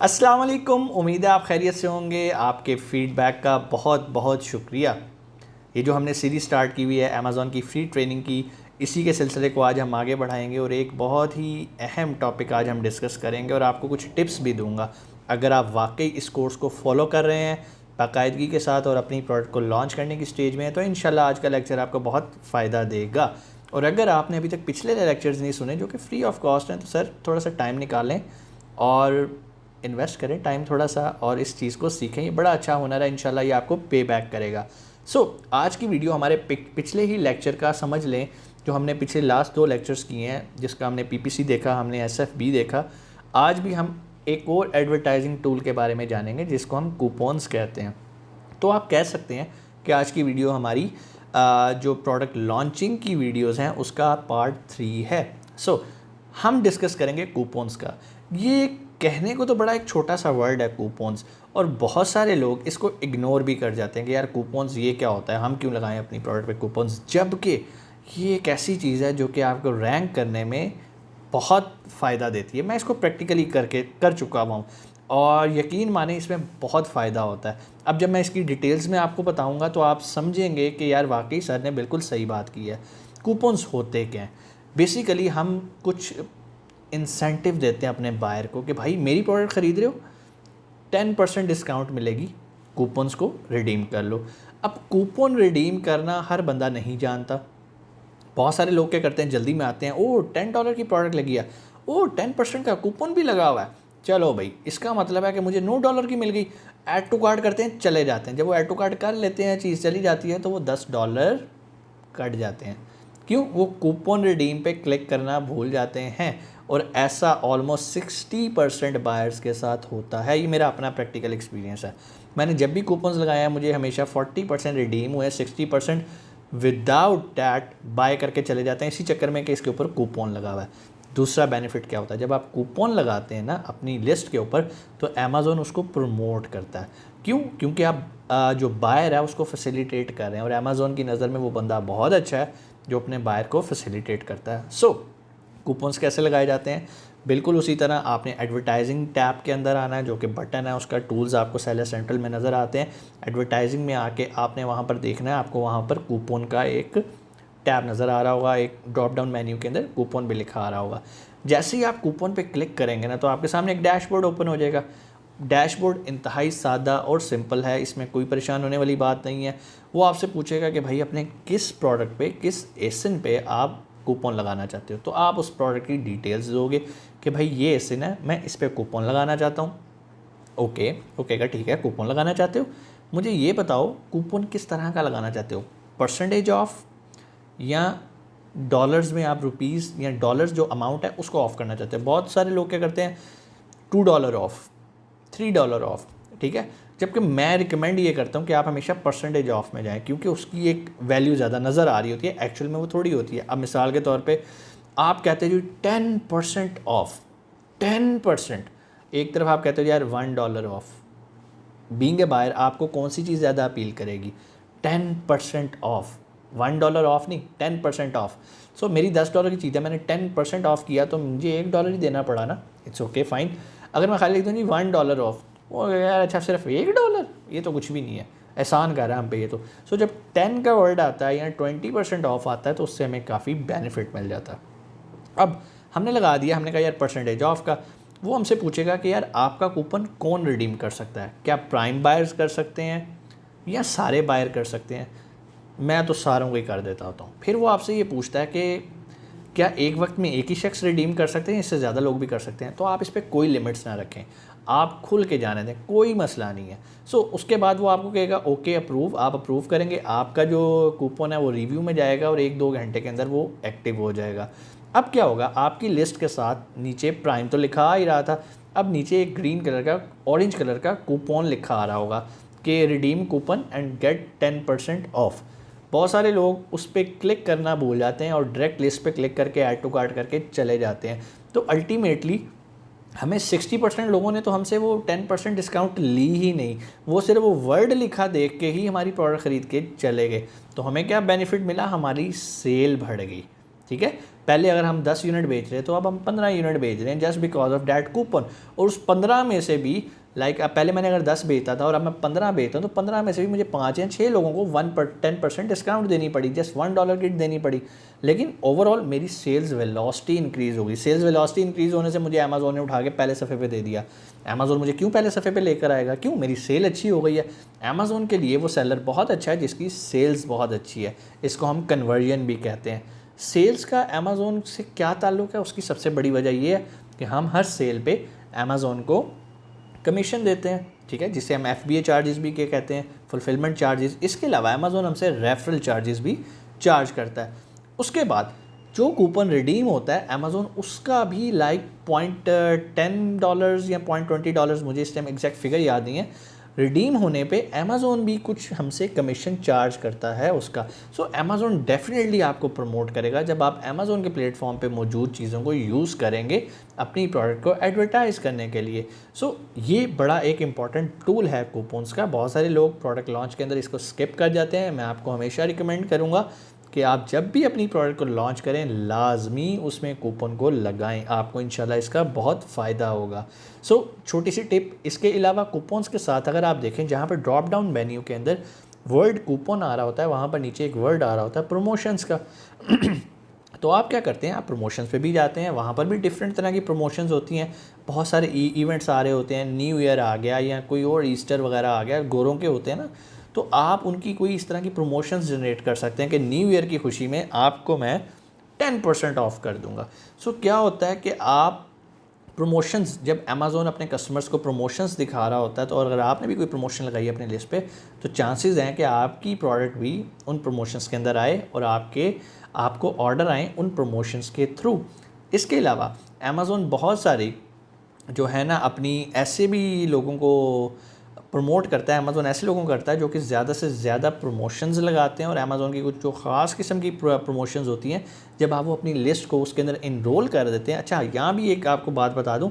अस्सलाम वालेकुम। उम्मीद है आप खैरियत से होंगे। आपके फ़ीडबैक का बहुत बहुत शुक्रिया। ये जो हमने सीरीज़ स्टार्ट की हुई है अमेज़ॉन की फ्री ट्रेनिंग की, इसी के सिलसिले को आज हम आगे बढ़ाएंगे और एक बहुत ही अहम टॉपिक आज हम डिस्कस करेंगे और आपको कुछ टिप्स भी दूंगा। अगर आप वाकई इस कोर्स को फॉलो कर रहे हैं बाकायदगी के साथ और अपनी प्रोडक्ट को लॉन्च करने की स्टेज में है तो इंशाल्लाह आज का लेक्चर आपको बहुत फ़ायदा देगा। और अगर आपने अभी तक पिछले लेक्चर्स नहीं सुने जो कि फ्री ऑफ कॉस्ट हैं तो सर थोड़ा सा टाइम निकालें और इन्वेस्ट करें टाइम थोड़ा सा और इस चीज़ को सीखें। ये बड़ा अच्छा हुनर है, इंशाल्लाह ये आपको पे बैक करेगा। आज की वीडियो हमारे पिछले ही लेक्चर का समझ लें जो हमने पिछले लास्ट 2 लेक्चर्स किए हैं, जिसका हमने पीपीसी देखा, हमने एसएफबी देखा। आज भी हम एक और एडवर्टाइजिंग टूल के बारे में जानेंगे जिसको हम कूपन्स कहते हैं। तो आप कह सकते हैं कि आज की वीडियो हमारी जो प्रोडक्ट लॉन्चिंग की वीडियोज़ हैं उसका पार्ट 3 है। हम डिस्कस करेंगे कूपन्स का। ये कहने को तो बड़ा एक छोटा सा वर्ड है कूपन्स, और बहुत सारे लोग इसको इग्नोर भी कर जाते हैं कि यार कूपन्स ये क्या होता है, हम क्यों लगाएं अपनी प्रोडक्ट पे कूपन्स, जबकि ये एक ऐसी चीज़ है जो कि आपको रैंक करने में बहुत फ़ायदा देती है। मैं इसको प्रैक्टिकली कर चुका हूँ और यकीन माने इसमें बहुत फ़ायदा होता है। अब जब मैं इसकी डिटेल्स में आपको बताऊँगा तो आप समझेंगे कि यार वाकई सर ने बिल्कुल सही बात की है। कूपन्स होते क्या हैं? बेसिकली हम कुछ इंसेंटिव देते हैं अपने बायर को कि भाई मेरी प्रोडक्ट ख़रीद रहे हो 10% डिस्काउंट मिलेगी, कूपन्स को रिडीम कर लो। अब कूपन रिडीम करना हर बंदा नहीं जानता। बहुत सारे लोग क्या करते हैं, जल्दी में आते हैं, ओह $10 की प्रोडक्ट लगी है, ओह 10% का कूपन भी लगा हुआ है, चलो भाई इसका मतलब है कि मुझे $9 की मिल गई। ऐड टू कार्ट करते हैं, चले जाते हैं। जब वो ऐड टू कार्ट कर लेते हैं, चीज़ चली जाती है तो वो $10 कट जाते हैं। क्यों? वो कूपन रिडीम पे क्लिक करना भूल जाते हैं। और ऐसा ऑलमोस्ट 60% बायर्स के साथ होता है। ये मेरा अपना प्रैक्टिकल एक्सपीरियंस है। मैंने जब भी कूपन्स लगाया मुझे हमेशा 40% रिडीम हुए, 60% विदाउट डैट बाय करके चले जाते हैं, इसी चक्कर में कि इसके ऊपर कूपन लगा हुआ है। दूसरा बेनिफिट क्या होता है, जब आप कूपन लगाते हैं ना अपनी लिस्ट के ऊपर तो अमेज़ॉन उसको प्रमोट करता है। क्यों? क्योंकि आप जो बायर है उसको फैसिलिटेट कर रहे हैं और अमेज़ॉन की नज़र में वो बंदा बहुत अच्छा है जो अपने बायर को फैसिलिटेट करता है। कूपन्स कैसे लगाए जाते हैं? बिल्कुल उसी तरह आपने एडवर्टाइजिंग टैब के अंदर आना है, जो कि बटन है उसका, टूल्स आपको सेलर सेंट्रल में नज़र आते हैं। एडवर्टाइजिंग में आके आपने वहाँ पर देखना है, आपको वहाँ पर कूपन का एक टैब नज़र आ रहा होगा, एक ड्रॉप डाउन मेन्यू के अंदर कूपन भी लिखा आ रहा होगा। जैसे ही आप कूपन पे क्लिक करेंगे ना तो आपके सामने एक डैशबोर्ड ओपन हो जाएगा। डैशबोर्ड इंतहाई सादा और सिंपल है, इसमें कोई परेशान होने वाली बात नहीं है। वो आपसे पूछेगा कि भाई अपने किस प्रोडक्ट पे, किस एसिन पे आप कूपन लगाना चाहते हो, तो आप उस प्रोडक्ट की डिटेल्स दोगे कि भाई ये एसिन है, मैं इस पर कूपन लगाना चाहता हूँ। ओके का ठीक है, कूपन लगाना चाहते हो, मुझे ये बताओ कूपन किस तरह का लगाना चाहते हो, परसेंटेज ऑफ या डॉलर्स में आप रुपीज़ या डॉलर्स जो अमाउंट है उसको ऑफ़ करना चाहते हो। बहुत सारे लोग क्या करते हैं, $2 ऑफ, $3 ऑफ, ठीक है। जबकि मैं रिकमेंड ये करता हूँ कि आप हमेशा परसेंटेज ऑफ में जाएं, क्योंकि उसकी एक वैल्यू ज़्यादा नज़र आ रही होती है, एक्चुअल में वो थोड़ी होती है। अब मिसाल के तौर पे आप कहते हो जी 10% ऑफ, 10%, एक तरफ आप कहते हो यार $1 ऑफ। बीइंग ए बायर आपको कौन सी चीज़ ज़्यादा अपील करेगी? 10% ऑफ, $1 ऑफ नहीं, 10% ऑफ। मेरी $10 की चीज़ है, मैंने 10% ऑफ किया तो मुझे $1 ही देना पड़ा ना। It's okay fine. अगर मैं खाली लिख दूँ जी $1 ऑफ, वो यार अच्छा सिर्फ $1, ये तो कुछ भी नहीं है, एहसान कर रहा है हम पे ये तो। जब 10 का वर्ड आता है या 20% ऑफ आता है तो उससे हमें काफ़ी बेनिफिट मिल जाता है। अब हमने लगा दिया, हमने कहा यार परसेंटेज ऑफ का। वो हमसे पूछेगा कि यार आपका कूपन कौन रिडीम कर सकता है, क्या प्राइम बायर्स कर सकते हैं या सारे बायर कर सकते हैं? मैं तो सारों को ही कर देता होता हूँ। फिर वो आपसे ये पूछता है कि क्या एक वक्त में एक ही शख्स रिडीम कर सकते हैं, इससे ज़्यादा लोग भी कर सकते हैं? तो आप इस पर कोई लिमिट्स ना रखें, आप खुल के जाने दें, कोई मसला नहीं है। उसके बाद वो आपको कहेगा ओके अप्रूव, आप अप्रूव करेंगे, आपका जो कूपन है वो रिव्यू में जाएगा और 1-2 घंटे के अंदर वो एक्टिव हो जाएगा। अब क्या होगा, आपकी लिस्ट के साथ नीचे प्राइम तो लिखा आ ही रहा था, अब नीचे एक ग्रीन कलर का, ऑरेंज कलर का कूपन लिखा आ रहा होगा कि redeem coupon and get 10% off. बहुत सारे लोग उस पर क्लिक करना भूल जाते हैं और डायरेक्ट लिस्ट पे क्लिक करके ऐड टू कार्ट करके चले जाते हैं। तो अल्टीमेटली हमें 60% लोगों ने तो हमसे वो 10% डिस्काउंट ली ही नहीं, वो सिर्फ वो वर्ड लिखा देख के ही हमारी प्रोडक्ट ख़रीद के चले गए। तो हमें क्या बेनिफिट मिला, हमारी सेल बढ़ गई। ठीक है। पहले अगर हम 10 यूनिट बेच रहे हैं तो अब हम 15 यूनिट बेच रहे हैं just because of that coupon. और उस 15 में से भी लाइक पहले मैंने अगर 10 बेचता था और अब मैं 15 बेचता हूँ तो 15 में से भी मुझे 5 या 6 लोगों को 10% डिस्काउंट देनी पड़ी, जस्ट $1 किट देनी पड़ी। लेकिन ओवरऑल मेरी सेल्स वेलोसिटी इंक्रीज़ हो गई। सेल्स वेलोसिटी इंक्रीज़ होने से मुझे अमेज़ॉन ने उठा के पहले सफ़े पे दे दिया। अमेज़ॉन मुझे क्यों पहले सफ़े पे लेकर आएगा? क्यों? मेरी सेल अच्छी हो गई है। अमेज़ॉन के लिए वो सेलर बहुत अच्छा है जिसकी सेल्स बहुत अच्छी है। इसको हम कन्वर्जन भी कहते हैं। सेल्स का अमेज़ॉन से क्या ताल्लुक़ है? उसकी सबसे बड़ी वजह ये है कि हम हर सेल पे अमेज़ॉन को कमीशन देते हैं, ठीक है, जिसे हम FBA चार्जेस भी क्या कहते हैं, फुलफिलमेंट चार्जेस। इसके अलावा अमेज़ॉन हमसे रेफरल चार्जेस भी चार्ज करता है। उसके बाद जो कूपन रिडीम होता है अमेज़ॉन उसका भी लाइक $0.10 या $0.20, मुझे इस टाइम एग्जैक्ट फिगर याद नहीं है, रिडीम होने पे अमेज़ॉन भी कुछ हमसे कमीशन चार्ज करता है उसका। सो अमेज़ॉन डेफिनेटली आपको प्रमोट करेगा जब आप अमेज़ॉन के प्लेटफॉर्म पे मौजूद चीज़ों को यूज़ करेंगे अपनी प्रोडक्ट को एडवर्टाइज़ करने के लिए। सो ये बड़ा एक इम्पॉर्टेंट टूल है कूपन्स का। बहुत सारे लोग प्रोडक्ट लॉन्च के अंदर इसको स्किप कर जाते हैं। मैं आपको हमेशा रिकमेंड करूँगा कि आप जब भी अपनी प्रोडक्ट को लॉन्च करें लाजमी उसमें कूपन को लगाएं, आपको इंशाल्लाह इसका बहुत फ़ायदा होगा। सो छोटी सी टिप, इसके अलावा कूपन्स के साथ अगर आप देखें जहाँ पर ड्रॉप डाउन मेन्यू के अंदर वर्ड कूपन आ रहा होता है वहाँ पर नीचे एक वर्ड आ रहा होता है प्रमोशंस का तो आप क्या करते हैं, आप प्रमोशंस पे भी जाते हैं, वहाँ पर भी डिफरेंट तरह की प्रमोशंस होती हैं। बहुत सारे इवेंट्स आ रहे होते हैं, न्यू ईयर आ गया या कोई और ईस्टर वगैरह आ गया, गोरों के होते हैं ना, तो आप उनकी कोई इस तरह की प्रमोशंस जनरेट कर सकते हैं कि न्यू ईयर की खुशी में आपको मैं 10% ऑफ कर दूंगा। सो क्या होता है कि आप प्रमोशंस, जब अमेज़ॉन अपने कस्टमर्स को प्रमोशंस दिखा रहा होता है तो अगर आपने भी कोई प्रमोशन लगाई है अपने लिस्ट पे तो चांसेस हैं कि आपकी प्रोडक्ट भी उन प्रमोशंस के अंदर आए और आपको ऑर्डर आए उन प्रमोशंस के थ्रू। इसके अलावा अमेज़ॉन बहुत सारी जो है ना अपनी ऐसे भी लोगों को प्रमोट करता है, अमेज़ॉन ऐसे लोगों को करता है जो कि ज़्यादा से ज़्यादा प्रमोशंस लगाते हैं। और अमेज़ॉन की कुछ जो ख़ास किस्म की प्रमोशंस होती हैं जब आप वो अपनी लिस्ट को उसके अंदर इनरोल कर देते हैं। अच्छा, यहाँ भी एक आपको बात बता दूँ,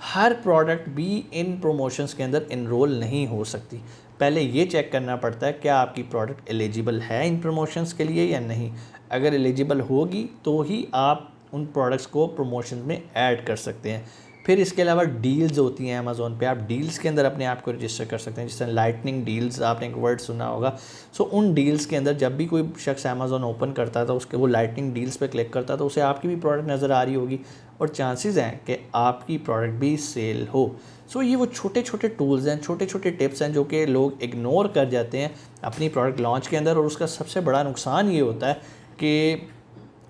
हर प्रोडक्ट भी इन प्रमोशंस के अंदर इनरोल नहीं हो सकती। पहले ये चेक करना पड़ता है क्या आपकी प्रोडक्ट एलिजिबल है इन प्रमोशंस के लिए या नहीं। अगर एलिजिबल होगी तो ही आप उन प्रोडक्ट्स को प्रमोशन में ऐड कर सकते हैं। फिर इसके अलावा डील्स होती हैं अमेज़ॉन पे, आप डील्स के अंदर अपने आप को रजिस्टर कर सकते हैं, जिस तरह लाइटनिंग डील्स, आपने एक वर्ड सुना होगा। सो उन डील्स के अंदर जब भी कोई शख्स अमेज़ॉन ओपन करता था उसके वो लाइटनिंग डील्स पे क्लिक करता तो उसे आपकी भी प्रोडक्ट नज़र आ रही होगी और चांसेस हैं कि आपकी प्रोडक्ट भी सेल हो। सो ये वो छोटे छोटे टूल्स हैं, छोटे छोटे टिप्स हैं जो कि लोग इग्नोर कर जाते हैं अपनी प्रोडक्ट लॉन्च के अंदर। और उसका सबसे बड़ा नुकसान ये होता है कि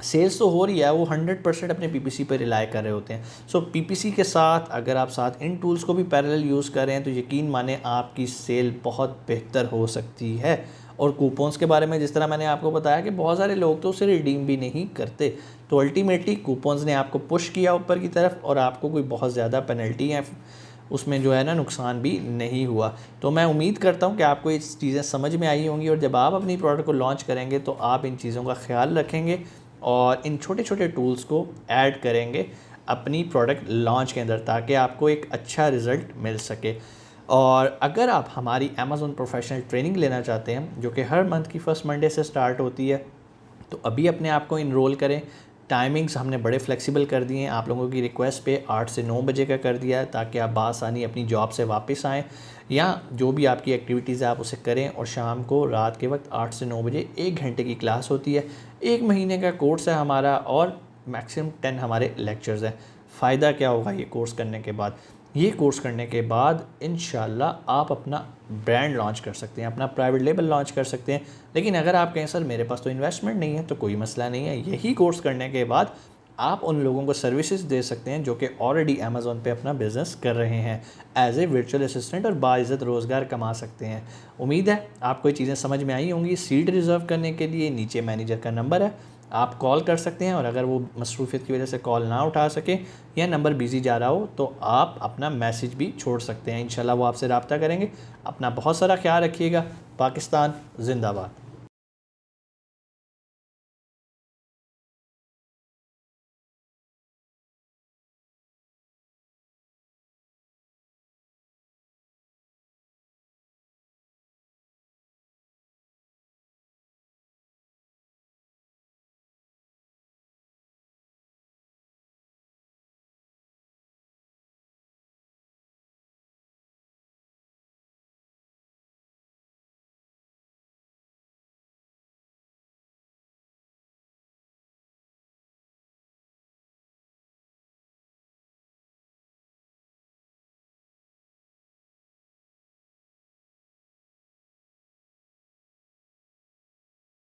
सेल्स तो हो रही है, वो 100% अपने PPC पर रिलाई कर रहे होते हैं। सो PPC के साथ अगर आप साथ इन टूल्स को भी पैरेलल यूज़ करें तो यकीन माने आपकी सेल बहुत बेहतर हो सकती है। और कूपन्स के बारे में जिस तरह मैंने आपको बताया कि बहुत सारे लोग तो उसे रिडीम भी नहीं करते, तो अल्टीमेटली कूपन्स ने आपको पुश किया ऊपर की तरफ और आपको कोई बहुत ज़्यादा पेनल्टी या उसमें जो है ना नुकसान भी नहीं हुआ। तो मैं उम्मीद करता हूँ कि आपको ये चीज़ें समझ में आई होंगी और जब आप अपनी प्रोडक्ट को लॉन्च करेंगे तो आप इन चीज़ों का ख्याल रखेंगे और इन छोटे छोटे टूल्स को ऐड करेंगे अपनी प्रोडक्ट लॉन्च के अंदर ताकि आपको एक अच्छा रिज़ल्ट मिल सके। और अगर आप हमारी अमेज़ॉन प्रोफेशनल ट्रेनिंग लेना चाहते हैं जो कि हर मंथ की फर्स्ट मंडे से स्टार्ट होती है तो अभी अपने आप को इनरोल करें। टाइमिंग्स हमने बड़े फ्लेक्सिबल कर दिए हैं, आप लोगों की रिक्वेस्ट पे 8 से 9 बजे का कर दिया है ताकि आप बासानी अपनी जॉब से वापस आएँ या जो भी आपकी एक्टिविटीज़ है आप उसे करें। और शाम को रात के वक्त 8 से 9 बजे 1 घंटे की क्लास होती है। 1 महीने का कोर्स है हमारा और मैक्सिमम 10 हमारे लेक्चर्स हैं। फ़ायदा क्या होगा ये कोर्स करने के बाद? ये कोर्स करने के बाद इंशाल्लाह आप अपना ब्रांड लॉन्च कर सकते हैं, अपना प्राइवेट लेबल लॉन्च कर सकते हैं। लेकिन अगर आप कहें सर मेरे पास तो इन्वेस्टमेंट नहीं है, तो कोई मसला नहीं है। यही कोर्स करने के बाद आप उन लोगों को सर्विसेज दे सकते हैं जो कि ऑलरेडी अमेज़ॉन पे अपना बिज़नेस कर रहे हैं, एज ए वर्चुअल असिस्टेंट और बाइज़्ज़त रोज़गार कमा सकते हैं। उम्मीद है आपको ये चीज़ें समझ में आई होंगी। सीट रिज़र्व करने के लिए नीचे मैनेजर का नंबर है, आप कॉल कर सकते हैं और अगर वो मसरूफियत की वजह से कॉल ना उठा सके या नंबर बिज़ी जा रहा हो तो आप अपना मैसेज भी छोड़ सकते हैं। इंशाल्लाह वो आपसे रब्ता करेंगे। अपना बहुत सारा ख्याल रखिएगा। पाकिस्तान जिंदाबाद।